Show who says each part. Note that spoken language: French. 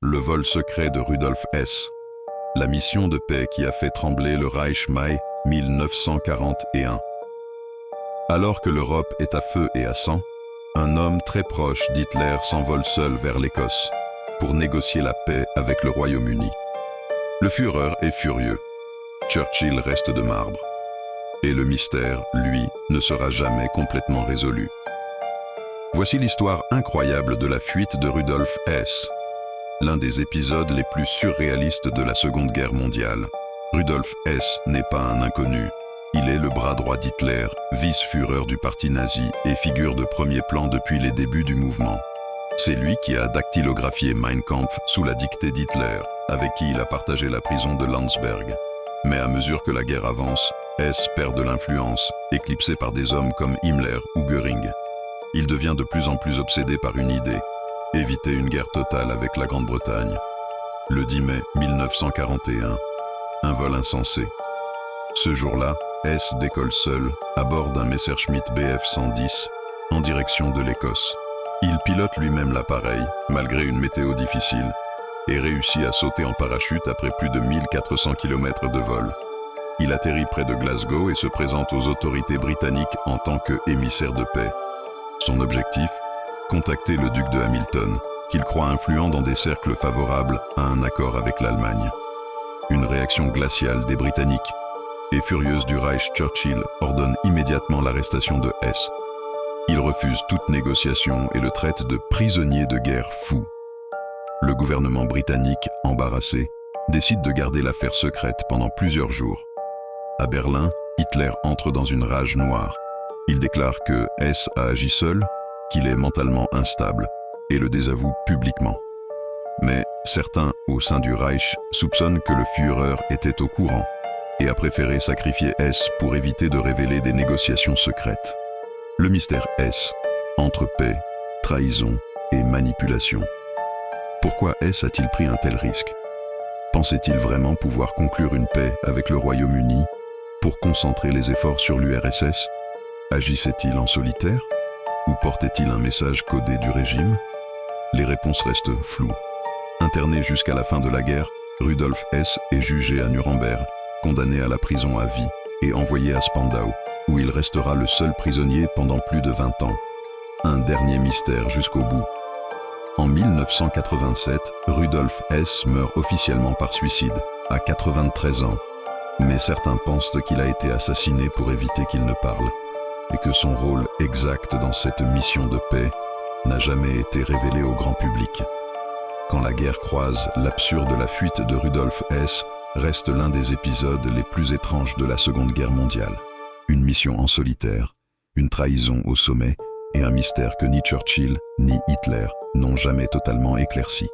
Speaker 1: Le vol secret de Rudolf Hess. La mission de paix qui a fait trembler le Reich mai 1941. Alors que l'Europe est à feu et à sang, un homme très proche d'Hitler s'envole seul vers l'Écosse pour négocier la paix avec le Royaume-Uni. Le Führer est furieux. Churchill reste de marbre. Et le mystère, lui, ne sera jamais complètement résolu. Voici l'histoire incroyable de la fuite de Rudolf Hess, l'un des épisodes les plus surréalistes de la Seconde Guerre mondiale. Rudolf Hess n'est pas un inconnu. Il est le bras droit d'Hitler, vice-führer du parti nazi et figure de premier plan depuis les débuts du mouvement. C'est lui qui a dactylographié Mein Kampf sous la dictée d'Hitler, avec qui il a partagé la prison de Landsberg. Mais à mesure que la guerre avance, Hess perd de l'influence, éclipsé par des hommes comme Himmler ou Göring. Il devient de plus en plus obsédé par une idée: éviter une guerre totale avec la Grande-Bretagne. Le 10 mai 1941, un vol insensé. Ce jour-là, Hess décolle seul, à bord d'un Messerschmitt Bf 110, en direction de l'Écosse. Il pilote lui-même l'appareil, malgré une météo difficile, et réussit à sauter en parachute après plus de 1400 km de vol. Il atterrit près de Glasgow et se présente aux autorités britanniques en tant qu'émissaire de paix. Son objectif ? Contacter le duc de Hamilton, qu'il croit influent dans des cercles favorables à un accord avec l'Allemagne. Une réaction glaciale des Britanniques et furieuse du Reich, Churchill ordonne immédiatement l'arrestation de Hess. Il refuse toute négociation et le traite de prisonnier de guerre fou. Le gouvernement britannique, embarrassé, décide de garder l'affaire secrète pendant plusieurs jours. À Berlin, Hitler entre dans une rage noire. Il déclare que Hess a agi seul, qu'il est mentalement instable, et le désavoue publiquement. Mais certains, au sein du Reich, soupçonnent que le Führer était au courant et a préféré sacrifier Hess pour éviter de révéler des négociations secrètes. Le mystère Hess, entre paix, trahison et manipulation. Pourquoi Hess a-t-il pris un tel risque? Pensait-il vraiment pouvoir conclure une paix avec le Royaume-Uni pour concentrer les efforts sur l'URSS? Agissait-il en solitaire? Ou portait-il un message codé du régime? Les réponses restent floues. Interné jusqu'à la fin de la guerre, Rudolf Hess est jugé à Nuremberg, condamné à la prison à vie et envoyé à Spandau, où il restera le seul prisonnier pendant plus de 20 ans. Un dernier mystère jusqu'au bout. En 1987, Rudolf Hess meurt officiellement par suicide, à 93 ans. Mais certains pensent qu'il a été assassiné pour éviter qu'il ne parle, et que son rôle exact dans cette mission de paix n'a jamais été révélé au grand public. Quand la guerre croise l'absurde la fuite de Rudolf Hess reste l'un des épisodes les plus étranges de la Seconde Guerre mondiale. Une mission en solitaire, une trahison au sommet et un mystère que ni Churchill ni Hitler n'ont jamais totalement éclairci.